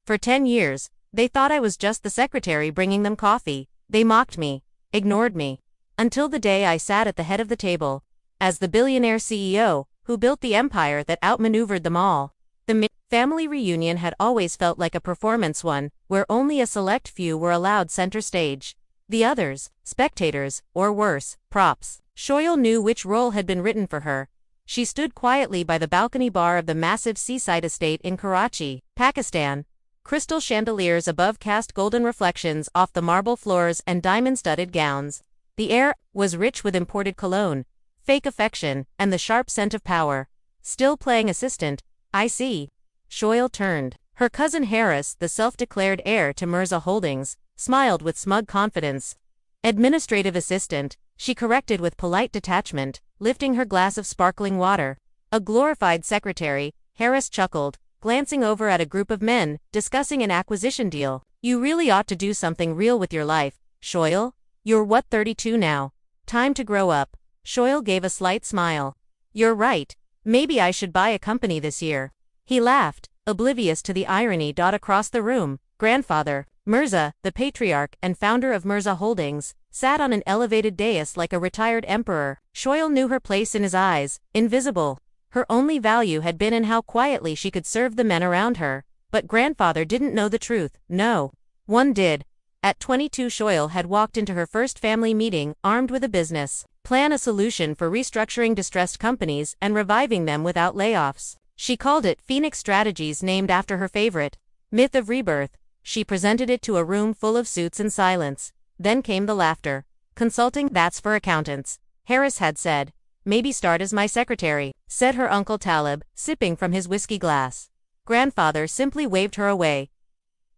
For 10 years, they thought I was just the secretary bringing them coffee. They mocked me, ignored me. Until the day I sat at the head of the table, as the billionaire CEO, who built the empire that outmaneuvered them all. The family reunion had always felt like a performance one, where only a select few were allowed center stage. The others, spectators, or worse, props. Shoyal knew which role had been written for her. She stood quietly by the balcony bar of the massive seaside estate in Karachi, Pakistan. Crystal chandeliers above cast golden reflections off the marble floors and diamond-studded gowns. The air was rich with imported cologne, fake affection, and the sharp scent of power. Still playing assistant, I see. Shoyal turned. Her cousin Harris, the self-declared heir to Mirza Holdings, smiled with smug confidence. Administrative assistant, she corrected with polite detachment, lifting her glass of sparkling water. A glorified secretary, Harris chuckled, glancing over at a group of men, discussing an acquisition deal. You really ought to do something real with your life, Shoyal. You're what, 32 now? Time to grow up. Shoyal gave a slight smile. You're right. Maybe I should buy a company this year. He laughed, oblivious to the irony. Across the room, grandfather, Mirza, the patriarch and founder of Mirza Holdings, sat on an elevated dais like a retired emperor. Shoyal knew her place in his eyes, invisible. Her only value had been in how quietly she could serve the men around her. But grandfather didn't know the truth. No one did. At 22, Shoyal had walked into her first family meeting, armed with a business plan, a solution for restructuring distressed companies and reviving them without layoffs. She called it Phoenix Strategies, named after her favorite myth of rebirth. She presented it to a room full of suits and silence. Then came the laughter. Consulting, that's for accountants, Harris had said. Maybe start as my secretary, said her uncle Talib, sipping from his whiskey glass. Grandfather simply waved her away.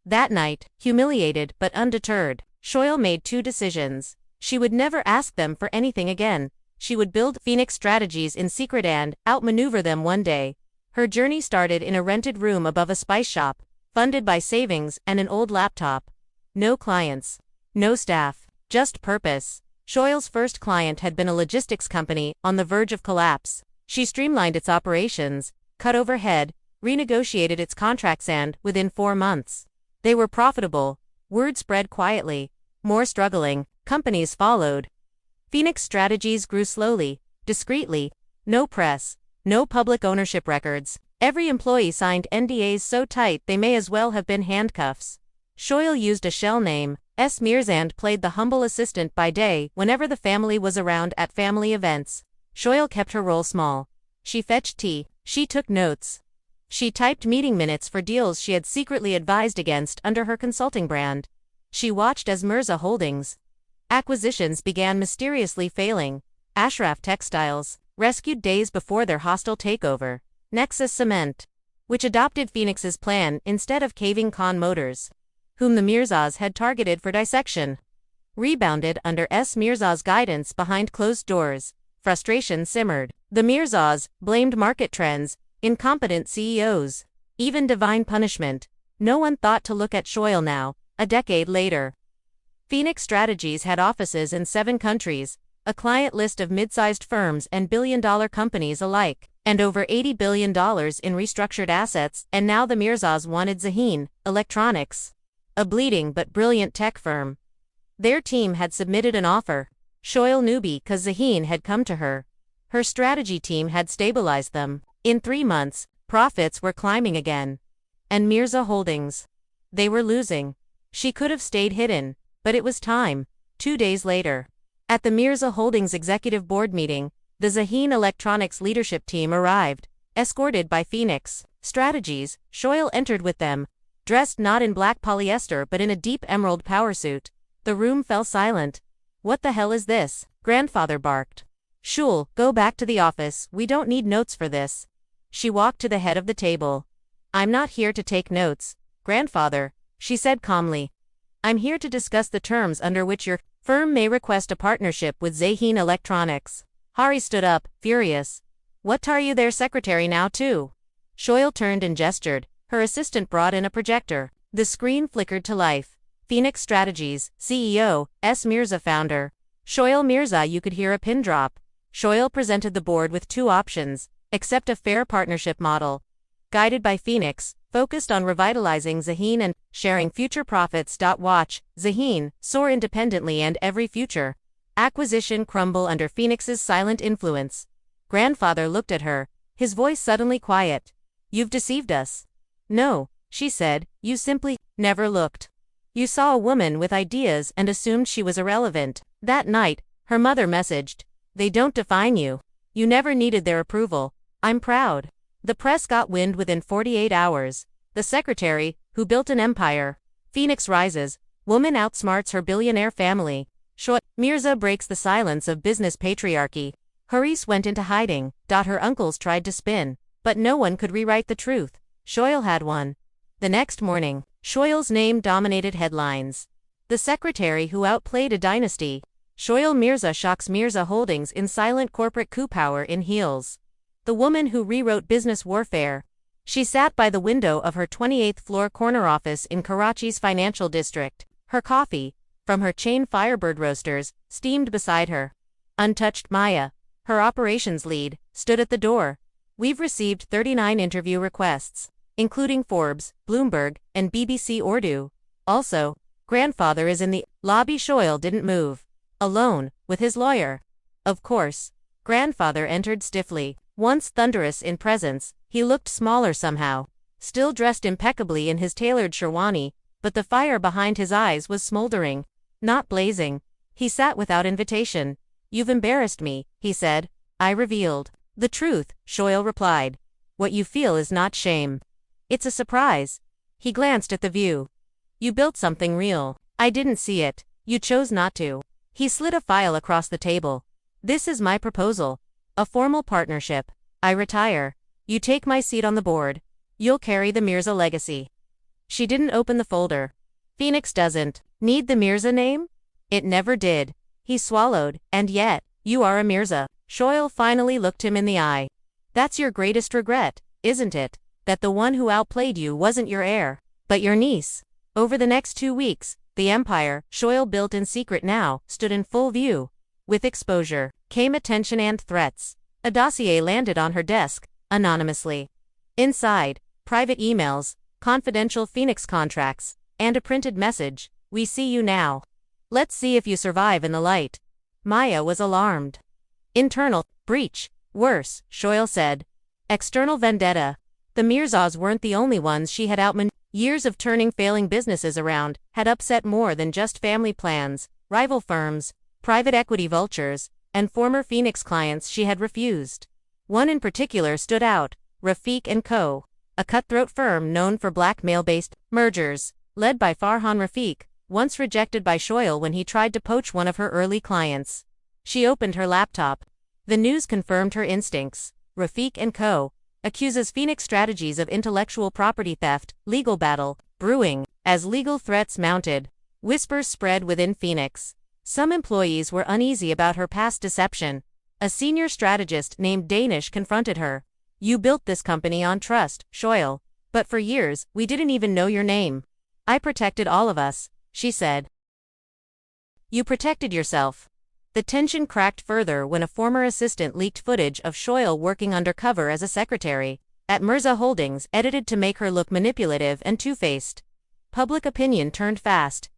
That night, humiliated but undeterred, Shoyal made two decisions. She would never ask them for anything again. She would build Phoenix Strategies in secret and outmaneuver them one day. Her journey started in a rented room above a spice shop, funded by savings and an old laptop. No clients, no staff, just purpose. Shoyal's first client had been a logistics company on the verge of collapse. She streamlined its operations, cut overhead, renegotiated its contracts, and, within 4 months, they were profitable. Word spread quietly. More struggling companies followed. Phoenix Strategies grew slowly, discreetly. No press, no public ownership records. Every employee signed NDAs so tight they may as well have been handcuffs. Shoyal used a shell name, S. Mirza, and played the humble assistant by day whenever the family was around at family events. Shoyal kept her role small. She fetched tea. She took notes. She typed meeting minutes for deals she had secretly advised against under her consulting brand. She watched as Mirza Holdings acquisitions began mysteriously failing. Ashraf Textiles, rescued days before their hostile takeover. Nexus Cement, which adopted Phoenix's plan instead of caving Khan Motors, whom the Mirzas had targeted for dissection, rebounded under S. Mirza's guidance behind closed doors. Frustration simmered. The Mirzas blamed market trends, incompetent CEOs, even divine punishment. No one thought to look at Shoyal now, a decade later. Phoenix Strategies had offices in 7 countries, a client list of mid-sized firms and billion-dollar companies alike, and over $80 billion in restructured assets. And now the Mirzas wanted Zahin Electronics, a bleeding but brilliant tech firm. Their team had submitted an offer. Shoyal knew because Zahin had come to her. Her strategy team had stabilized them. In 3 months, profits were climbing again. And Mirza Holdings, they were losing. She could have stayed hidden, but it was time. 2 days later, at the Mirza Holdings executive board meeting, the Zahin Electronics leadership team arrived, escorted by Phoenix Strategies. Shoyal entered with them, dressed not in black polyester but in a deep emerald power suit. The room fell silent. What the hell is this? Grandfather barked. Shul, go back to the office, we don't need notes for this. She walked to the head of the table. I'm not here to take notes, grandfather, she said calmly. I'm here to discuss the terms under which your firm may request a partnership with Zahin Electronics. Hari stood up, furious. What are you, their secretary now too? Shoyal turned and gestured. Her assistant brought in a projector. The screen flickered to life. Phoenix Strategies, CEO, S. Mirza, founder. Shoyal Mirza. You could hear a pin drop. Shoyal presented the board with 2 options. Accept a fair partnership model, guided by Phoenix, focused on revitalizing Zaheen and sharing future profits. Watch Zaheen soar independently and every future acquisition crumble under Phoenix's silent influence. Grandfather looked at her, his voice suddenly quiet. You've deceived us. No, she said, you simply never looked. You saw a woman with ideas and assumed she was irrelevant. That night, her mother messaged, they don't define you. You never needed their approval. I'm proud. The press got wind within 48 hours. The secretary, who built an empire. Phoenix rises. Woman outsmarts her billionaire family. Mirza breaks the silence of business patriarchy. Haris went into hiding. Her uncles tried to spin, but no one could rewrite the truth. Shoail had won. The next morning, Shoail's name dominated headlines. The secretary who outplayed a dynasty. Shoail Mirza shocks Mirza Holdings in silent corporate coup power in heels. The woman who rewrote business warfare. She sat by the window of her 28th floor corner office in Karachi's financial district. Her coffee, from her chain Firebird roasters, steamed beside her. Untouched Maya, her operations lead, stood at the door. We've received 39 interview requests, including Forbes, Bloomberg, and BBC Urdu. Also, grandfather is in the lobby. Shoail didn't move. Alone, with his lawyer. Of course. Grandfather entered stiffly. Once thunderous in presence, he looked smaller somehow. Still dressed impeccably in his tailored sherwani, but the fire behind his eyes was smoldering, not blazing. He sat without invitation. You've embarrassed me, he said. I revealed the truth, Shoail replied. What you feel is not shame. It's a surprise. He glanced at the view. You built something real. I didn't see it. You chose not to. He slid a file across the table. This is my proposal. A formal partnership. I retire. You take my seat on the board. You'll carry the Mirza legacy. She didn't open the folder. Phoenix doesn't need the Mirza name? It never did. He swallowed. And yet, you are a Mirza. Shoail finally looked him in the eye. That's your greatest regret, isn't it? That the one who outplayed you wasn't your heir, but your niece. Over the next 2 weeks, the empire Shoail built in secret now stood in full view. With exposure came attention and threats. A dossier landed on her desk, anonymously. Inside, private emails, confidential Phoenix contracts, and a printed message, we see you now. Let's see if you survive in the light. Maya was alarmed. Internal breach. Worse, Shoail said. External vendetta. The Mirzas weren't the only ones she had outmaneuvered. Years of turning failing businesses around had upset more than just family plans, rival firms, private equity vultures, and former Phoenix clients she had refused. One in particular stood out, Rafiq & Co., a cutthroat firm known for blackmail-based mergers, led by Farhan Rafiq, once rejected by Shoail when he tried to poach one of her early clients. She opened her laptop. The news confirmed her instincts. Rafiq & Co. accuses Phoenix Strategies of intellectual property theft, legal battle, brewing. As legal threats mounted, whispers spread within Phoenix. Some employees were uneasy about her past deception. A senior strategist named Danish confronted her. You built this company on trust, Shoail. But for years, we didn't even know your name. I protected all of us, she said. You protected yourself. The tension cracked further when a former assistant leaked footage of Shoail working undercover as a secretary at Mirza Holdings, edited to make her look manipulative and two-faced. Public opinion turned fast.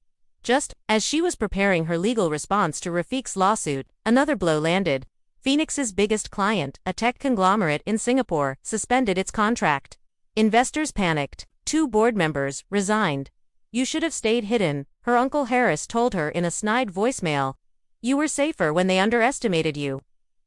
Just as she was preparing her legal response to Rafiq's lawsuit, another blow landed. Phoenix's biggest client, a tech conglomerate in Singapore, suspended its contract. Investors panicked. 2 board members resigned. You should have stayed hidden, her uncle Harris told her in a snide voicemail. You were safer when they underestimated you.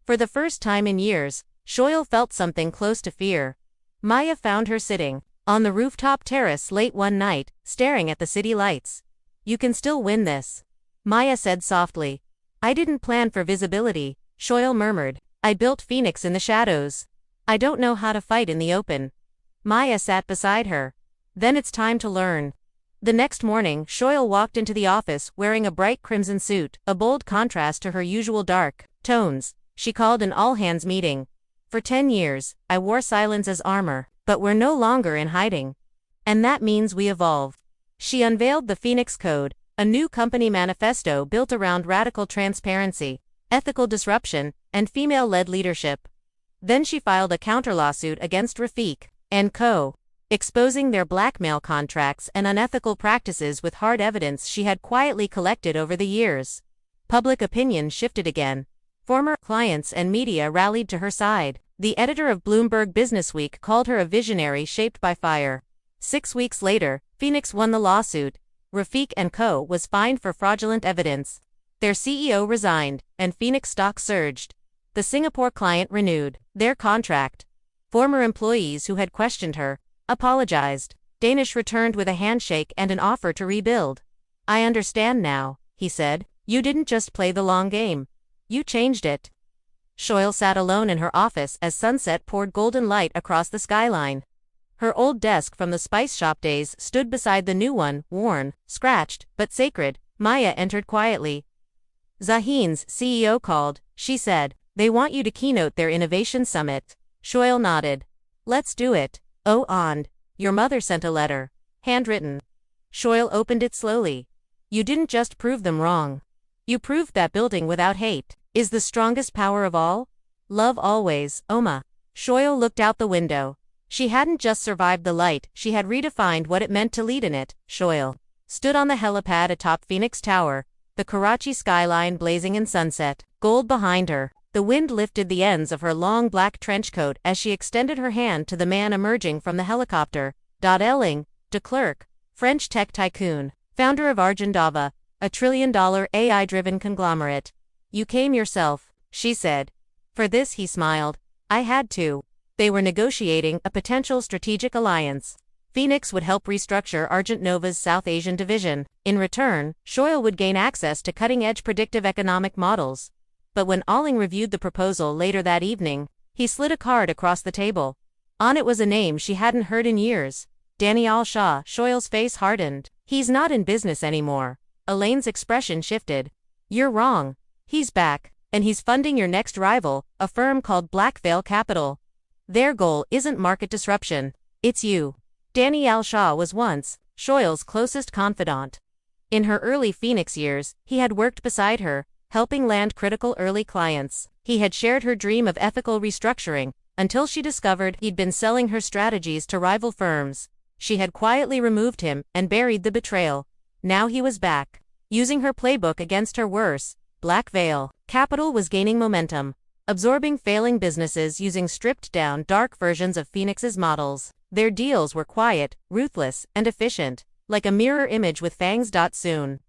For the first time in years, Shoail felt something close to fear. Maya found her sitting on the rooftop terrace late one night, staring at the city lights. You can still win this, Maya said softly. I didn't plan for visibility, Shoail murmured. I built Phoenix in the shadows. I don't know how to fight in the open. Maya sat beside her. Then it's time to learn. The next morning, Shoail walked into the office wearing a bright crimson suit, a bold contrast to her usual dark tones. She called an all-hands meeting. For 10 years, I wore silence as armor, but we're no longer in hiding. And that means we evolve. She unveiled the Phoenix Code, a new company manifesto built around radical transparency, ethical disruption, and female-led leadership. Then she filed a counter-lawsuit against Rafiq & Co. exposing their blackmail contracts and unethical practices with hard evidence she had quietly collected over the years. Public opinion shifted again. Former clients and media rallied to her side. The editor of Bloomberg Businessweek called her a visionary shaped by fire. 6 weeks later, Phoenix won the lawsuit. Rafik & Co. was fined for fraudulent evidence. Their CEO resigned, and Phoenix stock surged. The Singapore client renewed their contract. Former employees who had questioned her apologized. Danish returned with a handshake and an offer to rebuild. "I understand now," he said. "You didn't just play the long game. You changed it." Shoyle sat alone in her office as sunset poured golden light across the skyline. Her old desk from the spice shop days stood beside the new one, worn, scratched, but sacred. Maya entered quietly. "Zahin's CEO called," she said. "They want you to keynote their innovation summit." Shoyle nodded. "Let's do it." "Oh, and your mother sent a letter. Handwritten." Shoyle opened it slowly. "You didn't just prove them wrong. You proved that building without hate is the strongest power of all. Love always, Oma." Shoyle looked out the window. She hadn't just survived the light, she had redefined what it meant to lead in it. Shoyle stood on the helipad atop Phoenix Tower, the Karachi skyline blazing in sunset, gold behind her. The wind lifted the ends of her long black trench coat as she extended her hand to the man emerging from the helicopter. Elling, de Klerk, French tech tycoon, founder of Argendava, a $1 trillion AI-driven conglomerate. "You came yourself," she said. For this he smiled. "I had to." They were negotiating a potential strategic alliance. Phoenix would help restructure Argentnova's South Asian division. In return, Shoyle would gain access to cutting-edge predictive economic models. But when Alling reviewed the proposal later that evening, he slid a card across the table. On it was a name she hadn't heard in years. Daniel Shaw. Shoyle's face hardened. "He's not in business anymore." Elaine's expression shifted. "You're wrong. He's back, and he's funding your next rival, a firm called Black Veil Capital. Their goal isn't market disruption, it's you." Daniel Shaw was once Shoyle's closest confidant. In her early Phoenix years, he had worked beside her, helping land critical early clients. He had shared her dream of ethical restructuring, until she discovered he'd been selling her strategies to rival firms. She had quietly removed him and buried the betrayal. Now he was back, using her playbook against her worse. Black Veil Capital was gaining momentum, absorbing failing businesses using stripped-down dark versions of Phoenix's models. Their deals were quiet, ruthless, and efficient, like a mirror image with fangs. Soon,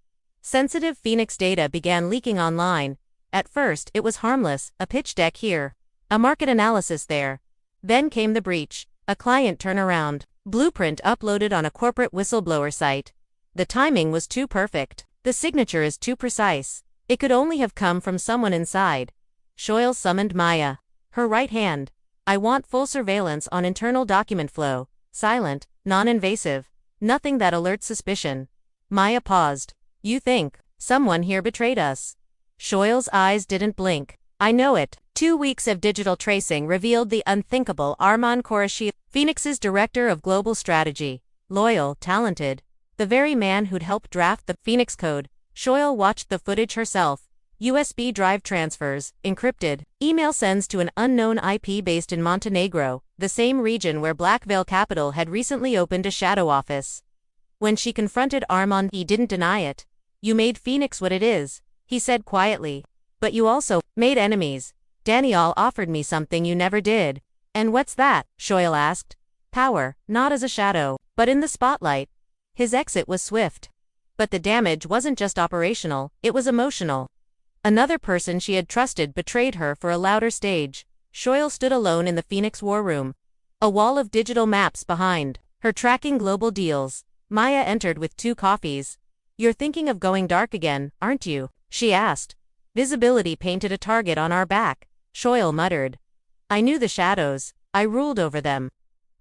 sensitive Phoenix data began leaking online. At first, it was harmless, a pitch deck here, a market analysis there. Then came the breach, a client turnaround, blueprint uploaded on a corporate whistleblower site. The timing was too perfect. The signature is too precise. It could only have come from someone inside. Shoyle summoned Maya, her right hand. "I want full surveillance on internal document flow, silent, non-invasive, nothing that alerts suspicion." Maya paused. "You think someone here betrayed us?" Shoyle's eyes didn't blink. "I know it." 2 weeks of digital tracing revealed the unthinkable. Arman Qureshi, Phoenix's director of global strategy, loyal, talented, the very man who'd helped draft the Phoenix Code. Shoyle watched the footage herself. USB drive transfers, encrypted, email sends to an unknown IP based in Montenegro, the same region where Black Veil Capital had recently opened a shadow office. When she confronted Armand, he didn't deny it. "You made Phoenix what it is," he said quietly. "But you also made enemies. Daniel offered me something you never did." "And what's that?" Shoyle asked. "Power, not as a shadow, but in the spotlight." His exit was swift. But the damage wasn't just operational, it was emotional. Another person she had trusted betrayed her for a louder stage. Shoyle stood alone in the Phoenix war room. A wall of digital maps behind her tracking global deals. Maya entered with 2 coffees. "You're thinking of going dark again, aren't you?" she asked. "Visibility painted a target on our back," Shoyle muttered. "I knew the shadows. I ruled over them.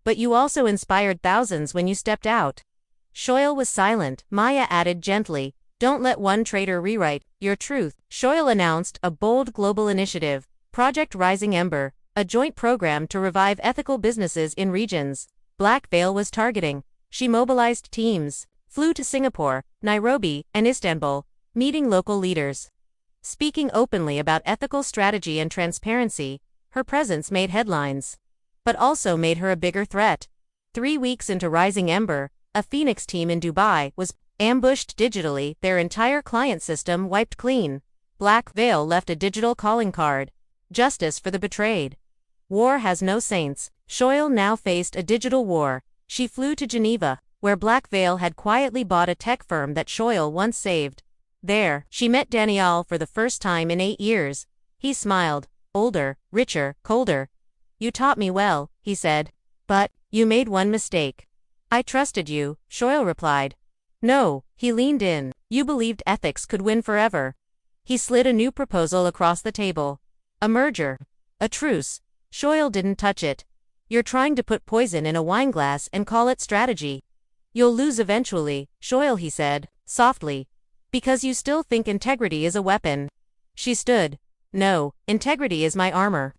But you also inspired thousands when you stepped out." Shoyle was silent. Maya added gently, "Don't let one traitor rewrite your truth." Shoyle announced a bold global initiative, Project Rising Ember, a joint program to revive ethical businesses in regions Black Veil was targeting. She mobilized teams, flew to Singapore, Nairobi, and Istanbul, meeting local leaders. Speaking openly about ethical strategy and transparency, her presence made headlines. But also made her a bigger threat. 3 weeks into Rising Ember, a Phoenix team in Dubai was ambushed digitally, their entire client system wiped clean. Black Veil left a digital calling card. Justice for the betrayed. War has no saints. Shoyle now faced a digital war. She flew to Geneva, where Black Veil had quietly bought a tech firm that Shoyle once saved. There, she met Daniel for the first time in 8 years. He smiled. Older, richer, colder. "You taught me well," he said. "But, you made one mistake." "I trusted you," Shoyle replied. "No," he leaned in. "You believed ethics could win forever." He slid a new proposal across the table. "A merger. A truce." Shoyle didn't touch it. "You're trying to put poison in a wineglass and call it strategy. You'll lose eventually," Shoyle, he said, softly. "Because you still think integrity is a weapon." She stood. "No, integrity is my armor."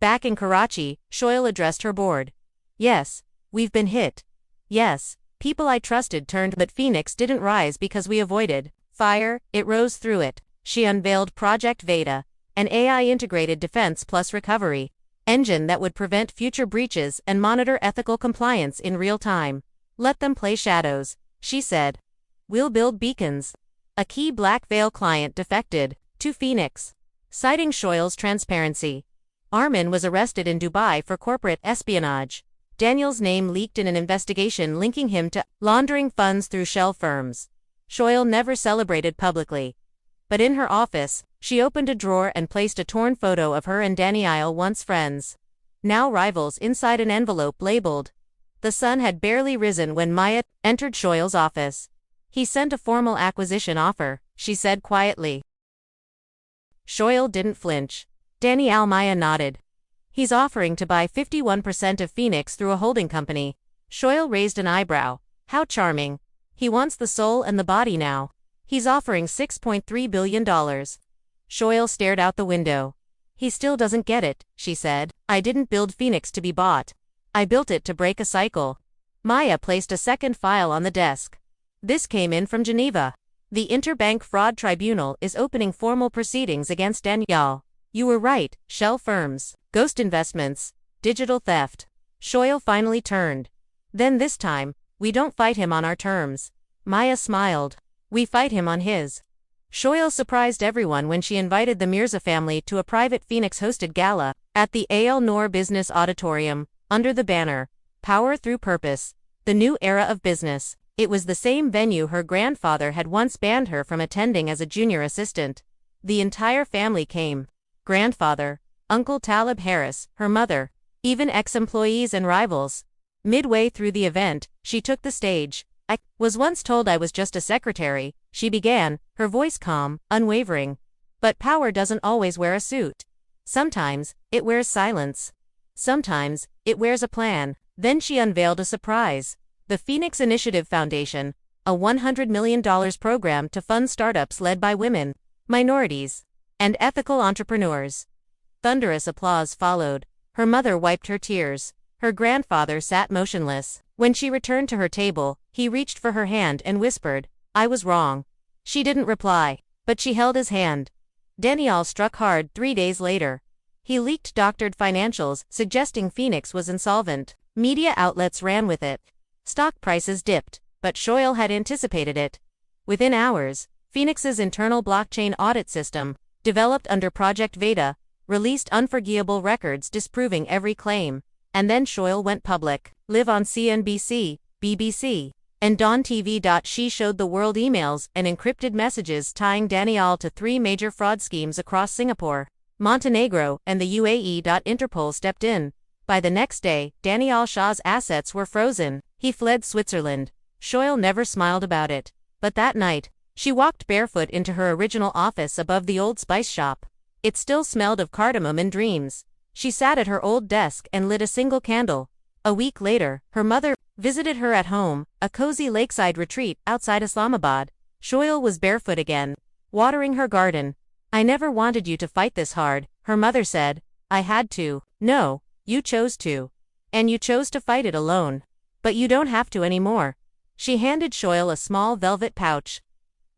Back in Karachi, Shoyle addressed her board. "Yes, we've been hit. Yes, people I trusted turned, but Phoenix didn't rise because we avoided fire, it rose through it." She unveiled Project Veda, an AI-integrated defense plus recovery engine that would prevent future breaches and monitor ethical compliance in real time. "Let them play shadows," she said. "We'll build beacons." A key Black Veil client defected to Phoenix, citing Shoyle's transparency. Armin was arrested in Dubai for corporate espionage. Daniel's name leaked in an investigation linking him to laundering funds through shell firms. Shoyle never celebrated publicly. But in her office, she opened a drawer and placed a torn photo of her and Daniel, once friends, now rivals, inside an envelope labeled. The sun had barely risen when Maya entered Shoyle's office. "He sent a formal acquisition offer," she said quietly. Shoyle didn't flinch. Daniel Maya nodded. "He's offering to buy 51% of Phoenix through a holding company." Shoyle raised an eyebrow. "How charming. He wants the soul and the body now. He's offering $6.3 billion. Shoyle stared out the window. "He still doesn't get it," she said. "I didn't build Phoenix to be bought. I built it to break a cycle." Maya placed a second file on the desk. This came in from Geneva. "The Interbank Fraud Tribunal is opening formal proceedings against Daniel. You were right, shell firms, ghost investments, digital theft." Shoyle finally turned. "Then this time, we don't fight him on our terms." Maya smiled. "We fight him on his." Shoyle surprised everyone when she invited the Mirza family to a private Phoenix-hosted gala at the Al Noor Business Auditorium, under the banner, "Power Through Purpose, the New Era of Business." It was the same venue her grandfather had once banned her from attending as a junior assistant. The entire family came. Grandfather, Uncle Talib Harris, her mother, even ex-employees and rivals. Midway through the event, she took the stage. "I was once told I was just a secretary," she began, her voice calm, unwavering. "But power doesn't always wear a suit. Sometimes, it wears silence. Sometimes, it wears a plan." Then she unveiled a surprise. The Phoenix Initiative Foundation, a $100 million program to fund startups led by women, minorities, and ethical entrepreneurs. Thunderous applause followed. Her mother wiped her tears. Her grandfather sat motionless. When she returned to her table, he reached for her hand and whispered, "I was wrong." She didn't reply, but she held his hand. Daniel struck hard 3 days later. He leaked doctored financials suggesting Phoenix was insolvent. Media outlets ran with it. Stock prices dipped, but Shoyle had anticipated it. Within hours, Phoenix's internal blockchain audit system, developed under Project Veda, released unforgivable records disproving every claim. And then Shoyle went public. Live on CNBC, BBC, and Dawn TV. She showed the world emails and encrypted messages tying Daniel to 3 major fraud schemes across Singapore, Montenegro, and the UAE. Interpol stepped in. By the next day, Daniel Shah's assets were frozen. He fled Switzerland. Shoyle never smiled about it. But that night, she walked barefoot into her original office above the old spice shop. It still smelled of cardamom and dreams. She sat at her old desk and lit a single candle. A week later, her mother visited her at home, a cozy lakeside retreat outside Islamabad. Shoyle was barefoot again, watering her garden. "I never wanted you to fight this hard," her mother said. "I had to." "No, you chose to. And you chose to fight it alone. But you don't have to anymore." She handed Shoyle a small velvet pouch.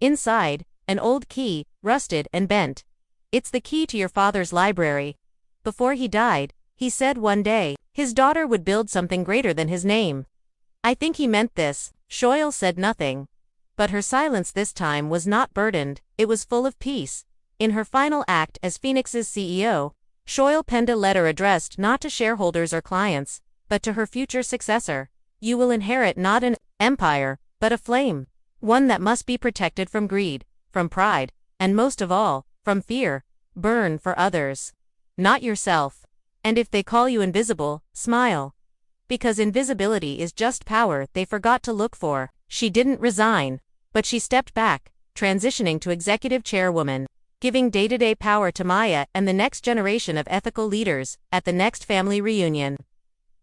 Inside, an old key, rusted and bent. "It's the key to your father's library. Before he died, he said one day, his daughter would build something greater than his name." I think he meant this. Shoyle said nothing. But her silence this time was not burdened, it was full of peace. In her final act as Phoenix's CEO, Shoyle penned a letter addressed not to shareholders or clients, but to her future successor. You will inherit not an empire, but a flame. One that must be protected from greed, from pride, and most of all, from fear. Burn for others, not yourself. And if they call you invisible, smile. Because invisibility is just power they forgot to look for. She didn't resign, but she stepped back, transitioning to executive chairwoman, giving day-to-day power to Maya and the next generation of ethical leaders at the next family reunion.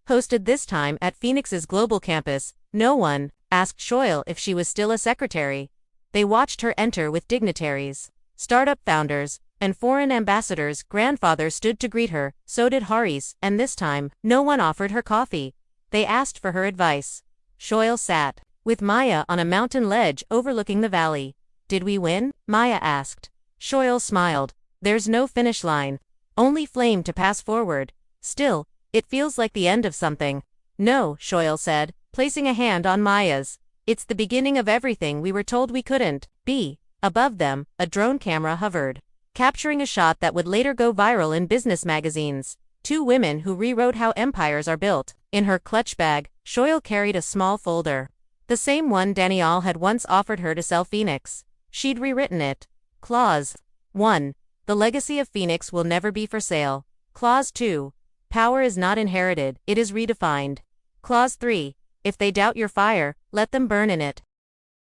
Hosted this time at Phoenix's global campus, no one asked Shoyle if she was still a secretary. They watched her enter with dignitaries, startup founders, and foreign ambassadors. Grandfather stood to greet her, so did Haris, and this time, no one offered her coffee. They asked for her advice. Shoyle sat with Maya on a mountain ledge overlooking the valley. Did we win? Maya asked. Shoyle smiled. There's no finish line. Only flame to pass forward. Still, it feels like the end of something. No, Shoyle said, placing a hand on Maya's. It's the beginning of everything we were told we couldn't be. Above them, a drone camera hovered, capturing a shot that would later go viral in business magazines. Two women who rewrote how empires are built. In her clutch bag, Shoyle carried a small folder. The same one Danielle had once offered her to sell Phoenix. She'd rewritten it. Clause 1. The legacy of Phoenix will never be for sale. Clause 2. Power is not inherited, it is redefined. Clause 3. If they doubt your fire, let them burn in it.